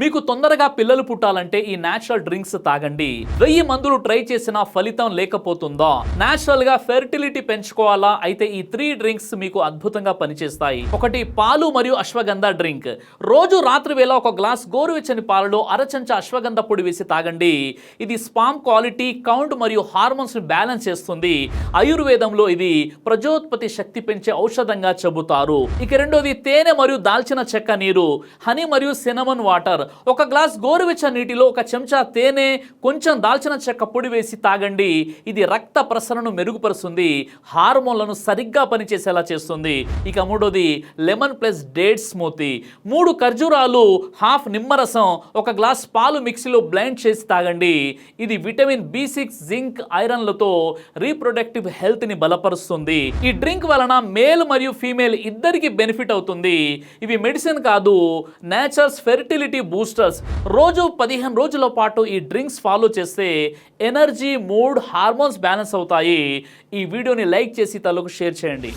మీకు తొందరగా పిల్లలు పుట్టాలంటే ఈ నేచురల్ డ్రింక్స్ తాగండి. 1000 మందులు ట్రై చేసినా ఫలితం లేకపోతుందా? నేచురల్ గా ఫెర్టిలిటీ పెంచుకోవాలా? అయితే ఈ 3 డ్రింక్స్ మీకు అద్భుతంగా పనిచేస్తాయి. ఒకటి, పాలు మరియు అశ్వగంధ డ్రింక్. రోజు రాత్రి వేళ ఒక గ్లాస్ గోరువెచ్చని పాలలో అరచెంచా అశ్వగంధ పొడి వేసి తాగండి. ఇది స్పామ్ క్వాలిటీ, కౌంట్ మరియు హార్మోన్స్ ని బ్యాలెన్స్ చేస్తుంది. ఆయుర్వేదంలో ఇది ప్రజోత్పత్తి శక్తి పెంచే ఔషధంగా చెబుతారు. ఇక రెండోది, తేనె మరియు దాల్చిన చెక్క నీరు, హనీ మరియు సినమన్ వాటర్. ఒక గ్లాస్ గోరువెచ్చని నీటిలో ఒక చెంచా తేనె, కొంచెం దాల్చిన చెక్క పొడి వేసి తాగండి. ఇది రక్త ప్రసరణను మెరుగుపరుస్తుంది, హార్మోన్లను సరిగ్గా పనిచేసేలా చేస్తుంది. ఇక మూడోది, లెమన్ ప్లస్ డేట్ స్మూతీ. 3 ఖర్జూరాలు, హాఫ్ నిమ్మరసం, ఒక గ్లాస్ పాలు మిక్సీలో బ్లెండ్ చేసి తాగండి. ఇది విటమిన్ B6, జింక్, ఐరన్లతో రీప్రొడక్టివ్ హెల్త్ ని బలపరుస్తుంది. ఈ డ్రింక్ వలన మేల్ మరియు ఫీమేల్ ఇద్దరికి బెనిఫిట్ అవుతుంది. ఇవి మెడిసిన్ కాదు, నేచర్స్ ఫెర్టిలిటీ బూస్టర్స్. రోజు 15 రోజుల పాటు ఈ డ్రింక్స్ ఫాలో చేస్తే ఎనర్జీ, మూడ్, హార్మోన్స్ బ్యాలెన్స్ అవుతాయి. ఈ వీడియోని లైక్ చేసి తలకు షేర్ చేయండి.